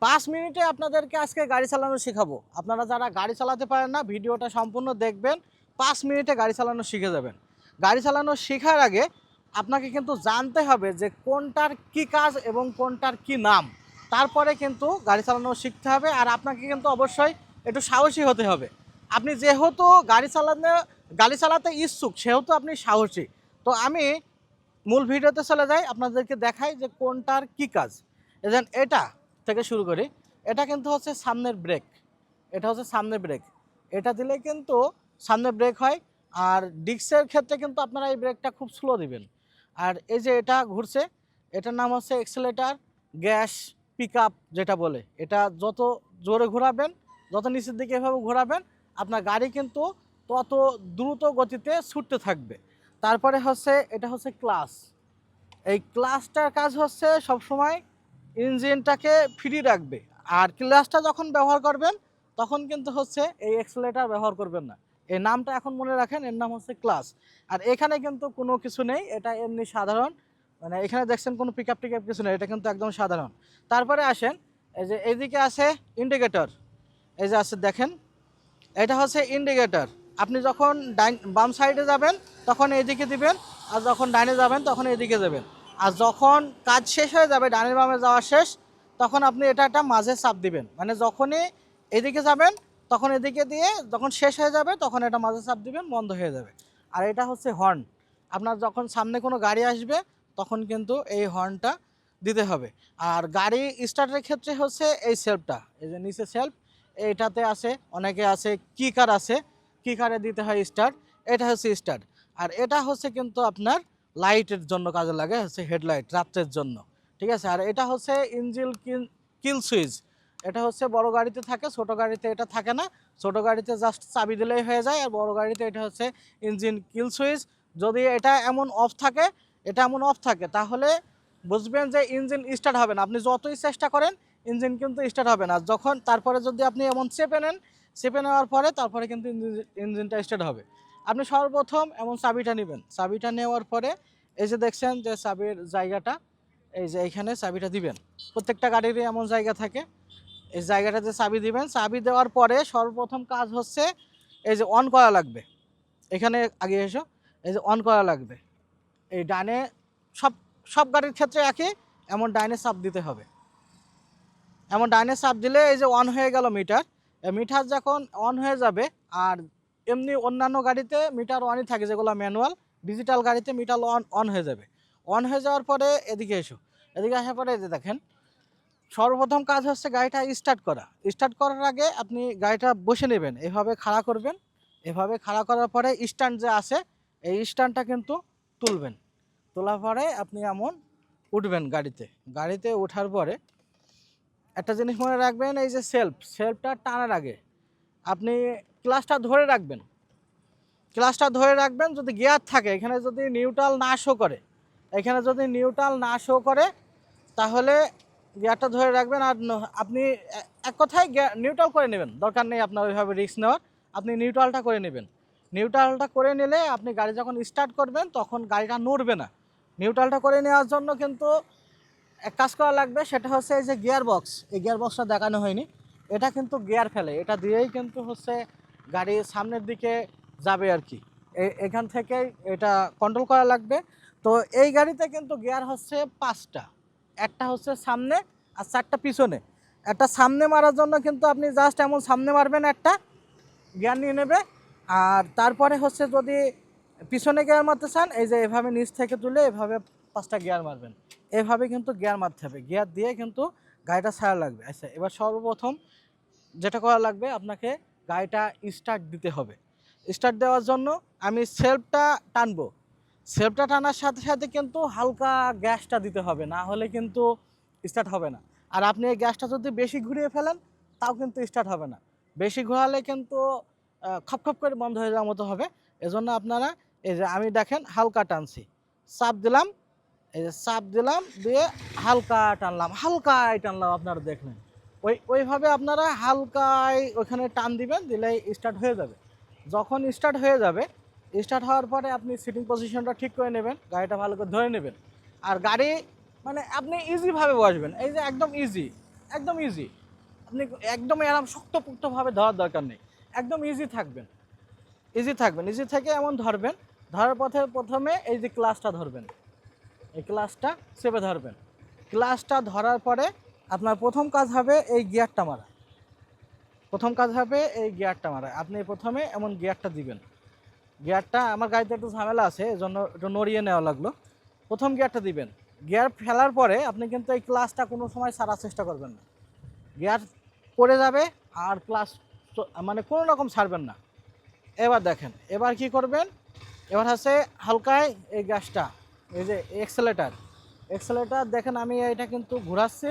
5 মিনিটে আপনাদেরকে আজকে গাড়ি চালানো শেখাবো। আপনারা যারা গাড়ি চালাতে পারেন না, ভিডিওটা সম্পূর্ণ দেখবেন। 5 মিনিটে গাড়ি চালানো শিখে যাবেন। গাড়ি চালানো শেখার আগে আপনাকে কিন্তু জানতে হবে যে কোনটার কি কাজ এবং কোনটার কি নাম। তারপরে কিন্তু গাড়ি চালানো শিখতে হবে। আর আপনাকে কিন্তু অবশ্যই একটু সাহসী হতে হবে। আপনি যেহেতু গাড়ি চালাতে ইচ্ছুক, সেহেতু আপনি সাহসী। তো আমি মূল ভিডিওতে চলে যাই, আপনাদেরকে দেখাই যে কোনটার কি কাজ। এজেন এটা থেকে শুরু করি। এটা কিন্তু হচ্ছে সামনের ব্রেক। এটা হচ্ছে সামনের ব্রেক। এটা দিলে কিন্তু সামনে ব্রেক হয়। আর ডিস্কের ক্ষেত্রে কিন্তু আপনারা এই ব্রেকটা খুব স্লো দিবেন। আর এই যে এটা ঘুরছে, এটার নাম হচ্ছে এক্সেলেটার গ্যাস পিক আপ যেটা বলে। এটা যত জোরে ঘোরাবেন, যত নিচের দিকে এভাবে ঘোরাবেন, আপনার গাড়ি কিন্তু তত দ্রুত গতিতে ছুটতে থাকবে। তারপরে হচ্ছে এটা হচ্ছে ক্লাচ। এই ক্লাচটার কাজ হচ্ছে সবসময় ইঞ্জিনটাকে ফ্রি রাখবে। আর ক্লাচটা যখন ব্যবহার করবেন তখন কিন্তু হচ্ছে এই এক্সেলেটার ব্যবহার করবেন না। এই নামটা এখন মনে রাখেন, এর নাম হচ্ছে ক্লাচ। আর এখানে কিন্তু কোনো কিছু নেই, এটা এমনি সাধারণ। মানে এখানে দেখছেন কোনো পিক আপ টিক আপ কিছু নেই, এটা কিন্তু একদম সাধারণ। তারপরে আসেন, এই যে এইদিকে আছে ইন্ডিকেটর। এই যে আছে দেখেন, এটা হচ্ছে ইন্ডিকেটর। আপনি যখন বাম সাইডে যাবেন তখন এইদিকে দিবেন, আর যখন ডাইনে যাবেন তখন এইদিকে যাবেন। আর যখন কাজ শেষ হয়ে যাবে, ডানের বামে যাওয়া শেষ, তখন আপনি এটা একটা মাঝে চাপ দিবেন। মানে যখনই এদিকে যাবেন তখন এদিকে দিয়ে, যখন শেষ হয়ে যাবে তখন এটা মাঝে চাপ দিবেন, বন্ধ হয়ে যাবে। আর এটা হচ্ছে হর্ন। আপনার যখন সামনে কোনো গাড়ি আসবে তখন কিন্তু এই হর্নটা দিতে হবে। আর গাড়ি স্টার্টের ক্ষেত্রে হচ্ছে এই সেলফটা, এই যে নিচে সেলফ, এইটাতে আছে, অনেকে আছে কিকার আছে, কিকারে দিতে হয় স্টার্ট। এটা হচ্ছে স্টার্ট। আর এটা হচ্ছে কিন্তু আপনার লাইটের জন্য কাজে লাগে, হচ্ছে হেডলাইট রাত্রের জন্য। ঠিক আছে। আর এটা হচ্ছে ইঞ্জিন কিল সুইচ। এটা হচ্ছে বড় গাড়িতে থাকে, ছোট গাড়িতে এটা থাকে না। ছোট গাড়িতে জাস্ট চাবি দিলেই হয়ে যায়। আর বড় গাড়িতে এটা হচ্ছে ইঞ্জিন কিল সুইচ। যদি এটা এমন অফ থাকে, তাহলে বুঝবেন যে ইঞ্জিন স্টার্ট হবে না। আপনি যতই চেষ্টা করেন ইঞ্জিন কিন্তু স্টার্ট হবে না। যখন তারপরে যদি আপনি এমন চেপে নেওয়ার পরে তারপরে কিন্তু ইঞ্জিনটা স্টার্ট হবে। আপনি সর্বপ্রথম এমন চাবিটা নেবেন। চাবিটা নেওয়ার পরে এই যে দেখছেন যে চাবির জায়গাটা, এই যে এইখানে চাবিটা দিবেন। প্রত্যেকটা গাড়িরই এমন জায়গা থাকে, এই জায়গাটাতে চাবি দিবেন। চাবি দেওয়ার পরে সর্বপ্রথম কাজ হচ্ছে এই যে অন করা লাগবে। এখানে আগে এসো, এই যে অন করা লাগবে। এই ডানে সব সব গাড়ির ক্ষেত্রে একই, এমন ডাইনে চাপ দিতে হবে। এমন ডাইনে চাপ দিলে এই যে অন হয়ে গেল মিটার। মিটার যখন অন হয়ে যাবে, আর এমনি অন্যান্য গাড়িতে মিটার অনই থাকে, যেগুলো ম্যানুয়াল। ডিজিটাল গাড়িতে মিটার অন হয়ে যাবে। অন হয়ে যাওয়ার পরে এদিকে এসো। এদিকে আসার পরে এই যে দেখেন, সর্বপ্রথম কাজ হচ্ছে গাড়িটা স্টার্ট করা। স্টার্ট করার আগে আপনি গাড়িটা বসে নেবেন, এভাবে খাড়া করবেন। এভাবে খাড়া করার পরে স্ট্যান্ড যে আছে, এই স্ট্যান্ডটা কিন্তু তুলবেন। তোলার পরে আপনি এমন উঠবেন গাড়িতে। গাড়িতে ওঠার পরে একটা জিনিস মনে রাখবেন, এই যে সেলফটা টানার আগে আপনি ক্লাচটা ধরে রাখবেন। ক্লাচটা ধরে রাখবেন, যদি গিয়ার থাকে, এখানে যদি নিউট্রাল না শো করে তাহলে গিয়ারটা ধরে রাখবেন। আর আপনি এক কথায় নিউট্রাল করে নেবেন, দরকার নেই আপনার ওইভাবে রিস্ক নেওয়ার। আপনি নিউট্রালটা করে নেবেন। নিউট্রালটা করে নিলে আপনি গাড়ি যখন স্টার্ট করবেন তখন গাড়িটা নড়বে না। নিউট্রালটা করে নেওয়ার জন্য কিন্তু এক কাজ করা লাগবে, সেটা হচ্ছে এই যে গিয়ার বক্স। এই গিয়ার বক্সটা দেখানো হয়নি। এটা কিন্তু গিয়ার ফেলে, এটা দিয়েই কিন্তু হচ্ছে গাড়ি সামনের দিকে যাবে আর কি। এখান থেকে এটা কন্ট্রোল করা লাগবে। তো এই গাড়িতে কিন্তু গিয়ার হচ্ছে 5টা। একটা হচ্ছে সামনে আর 4টা পিছনে। একটা সামনে মারার জন্য কিন্তু আপনি জাস্ট এমন সামনে মারবেন, একটা গিয়ার নিয়ে নেবে। আর তারপরে হচ্ছে যদি পিছনে গিয়ার মারতে চান, এই যে এভাবে নিচ থেকে তুলে এভাবে 5টা গিয়ার মারবেন। এভাবে কিন্তু গিয়ার মারতে হবে, গিয়ার দিয়ে কিন্তু গাড়িটা ছাড়া লাগবে। আচ্ছা, এবার সর্বপ্রথম যেটা করা লাগবে, আপনাকে গাড়িটা স্টার্ট দিতে হবে। স্টার্ট দেওয়ার জন্য আমি সেলফটা টানবো। সেলফটা টানার সাথে সাথে কিন্তু হালকা গ্যাসটা দিতে হবে, না হলে কিন্তু স্টার্ট হবে না। আর আপনি এই গ্যাসটা যদি বেশি ঘুরিয়ে ফেলেন তাও কিন্তু স্টার্ট হবে না। বেশি ঘোরালে কিন্তু খপ খপ করে বন্ধ হয়ে যাওয়ার মতো হবে। এজন্য আপনারা এই যে আমি দেখেন হালকা টানছি, চাপ দিলাম, এই যে চাপ দিলাম, দিয়ে হালকায় টানলাম আপনারা দেখলেন। ওইভাবে আপনারা হালকায় ওইখানে টান দিবেন, দিলেই স্টার্ট হয়ে যাবে। যখন স্টার্ট হওয়ার পরে আপনি সিটিং পজিশনটা ঠিক করে নেবেন, গাড়িটা ভালো করে ধরে নেবেন। আর গাড়ি মানে আপনি ইজিভাবে বসবেন, এই যে একদম ইজি। একদম ইজি। আপনি একদম এরকম শক্তপোক্তভাবে ধরার দরকার নেই, একদম ইজি থাকবেন, ইজি থেকে এমন ধরবেন, ধরার পথে প্রথমে এই যে ক্লাচটা ধরবেন, এই ক্লাচটা চেপে ধরবেন। ক্লাচটা ধরার পরে আপনার প্রথম কাজ হবে এই গিয়ারটা মারা, আপনি প্রথমে এমন গিয়ারটা দিবেন। গিয়ারটা আমার গাড়িতে একটু ঝামেলা আছে, এজন্য একটু নড়িয়ে নেওয়া লাগলো। প্রথম গিয়ারটা দিবেন, গিয়ার ফেলার পরে আপনি কিন্তু এই ক্লাচটা কোনো সময় ছাড়ার চেষ্টা করবেন না। গিয়ার পড়ে যাবে আর ক্লাচ মানে কোনো রকম ছাড়বেন না। এবার দেখেন, এবার কি করবেন, এবার হচ্ছে হালকায় এই গ্যাসটা, এই যে এক্সেলেটার দেখেন আমি এটা কিন্তু ঘোরাচ্ছি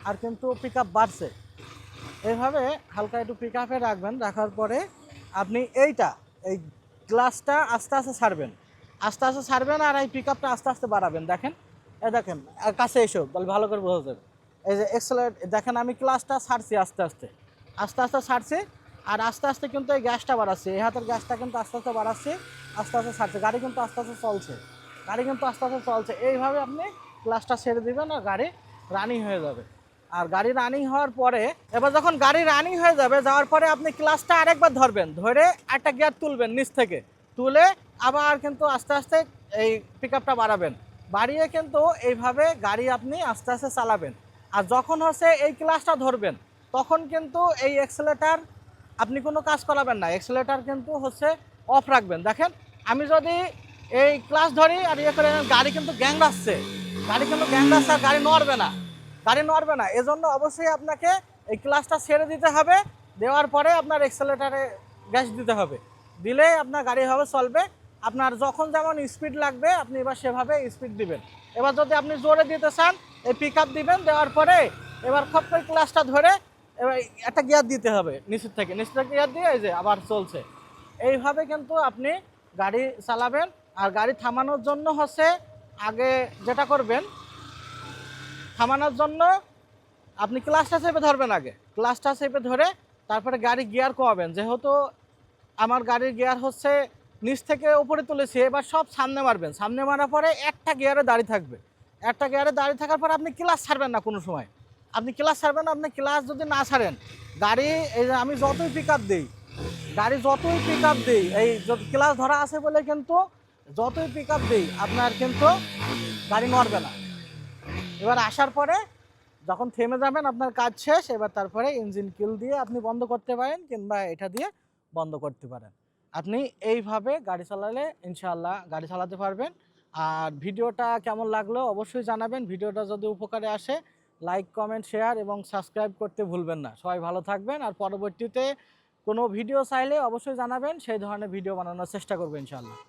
আর কিন্তু পিক আপ বাড়ছে। এইভাবে হালকা একটু পিক আপে রাখবেন, রাখার পরে আপনি এই গ্লাসটা আস্তে আস্তে ছাড়বেন আর এই পিক আপটা আস্তে আস্তে বাড়াবেন। দেখেন, দেখেন কাছে এসো তাহলে ভালো করে বোঝা যাবে। এই যে এক্সেলেট দেখেন আমি ক্লাসটা ছাড়ছি আস্তে আস্তে ছাড়ছি আর আস্তে আস্তে কিন্তু এই গ্যাসটা বাড়াচ্ছি, এই হাতের গ্যাসটা কিন্তু আস্তে আস্তে বাড়াচ্ছি, আস্তে আস্তে ছাড়ছে, গাড়ি কিন্তু আস্তে আস্তে চলছে। এইভাবে আপনি ক্লাসটা ছেড়ে দিবেন আর গাড়ি রানিং হয়ে যাবে। আর গাড়ি রানিং হওয়ার পরে এবার যখন গাড়ি রানিং হয়ে যাবে, যাওয়ার পরে আপনি ক্লাসটা আরেকবার ধরবেন, ধরে একটা গিয়ার তুলবেন নিচ থেকে, তুলে আবার কিন্তু আস্তে আস্তে এই পিক আপটা বাড়াবেন, বাড়িয়ে কিন্তু এইভাবে গাড়ি আপনি আস্তে আস্তে চালাবেন। আর যখন হচ্ছে এই ক্লাসটা ধরবেন তখন কিন্তু এই এক্সেলেটার আপনি কোনো কাজ করাবেন না, এক্সেলেটার কিন্তু হচ্ছে অফ রাখবেন। দেখেন আমি যদি এই ক্লাস ধরি আর ইয়ে করে, গাড়ি কিন্তু গ্যাংরাচ্ছে আর গাড়ি নড়বে না। এজন্য অবশ্যই আপনাকে এই ক্লাসটা ছেড়ে দিতে হবে, দেওয়ার পরে আপনার এক্সেলেটারে গ্যাস দিতে হবে, দিলে আপনার গাড়ি হবে চলবে। আপনার যখন যেমন স্পিড লাগবে আপনি এবার সেভাবে স্পিড দিবেন। এবার যদি আপনি জোরে দিতে চান এই পিক আপ দিবেন, দেওয়ার পরে এবার খপ করে ক্লাসটা ধরে এবার একটা গিয়ার দিতে হবে নিচের থেকে গিয়ার দিয়ে এই যে আবার চলছে। এইভাবে কিন্তু আপনি গাড়ি চালাবেন। আর গাড়ি থামানোর জন্য হচ্ছে আগে যেটা করবেন, থামানোর জন্য আপনি ক্লাচটা চেপে ধরবেন, আগে ক্লাচটা চেপে ধরে তারপরে গাড়ি গিয়ার কমাবেন। যেহেতু আমার গাড়ির গিয়ার হচ্ছে নিচ থেকে উপরে তুলেছি, এবার সব সামনে মারবেন, সামনে মারার পরে একটা গিয়ারে দাঁড়িয়ে থাকার পর আপনি ক্লাচ ছাড়বেন না কোনো সময়, আপনি ক্লাচ যদি না ছাড়েন গাড়ি, এই যে আমি যতই পিক আপ দিই এই ক্লাচ ধরা আছে বলে কিন্তু যতই পিক আপ দিই আপনার কিন্তু গাড়ি নড়বে না। এবার আসার পরে যখন থেমে যাবেন আপনার কাজ শেষ, এবার তারপরে ইঞ্জিন কিল দিয়ে আপনি বন্ধ করতে পারেন কিংবা এটা দিয়ে বন্ধ করতে পারেন। আপনি এইভাবে গাড়ি চালালে ইনশাআল্লাহ গাড়ি চালাতে পারবেন। আর ভিডিওটা কেমন লাগলো অবশ্যই জানাবেন। ভিডিওটা যদি উপকারে আসে লাইক, কমেন্ট, শেয়ার এবং সাবস্ক্রাইব করতে ভুলবেন না। সবাই ভালো থাকবেন। আর পরবর্তীতে কোনো ভিডিও চাইলে অবশ্যই জানাবেন, সেই ধরনের ভিডিও বানানোর চেষ্টা করবো ইনশাআল্লাহ।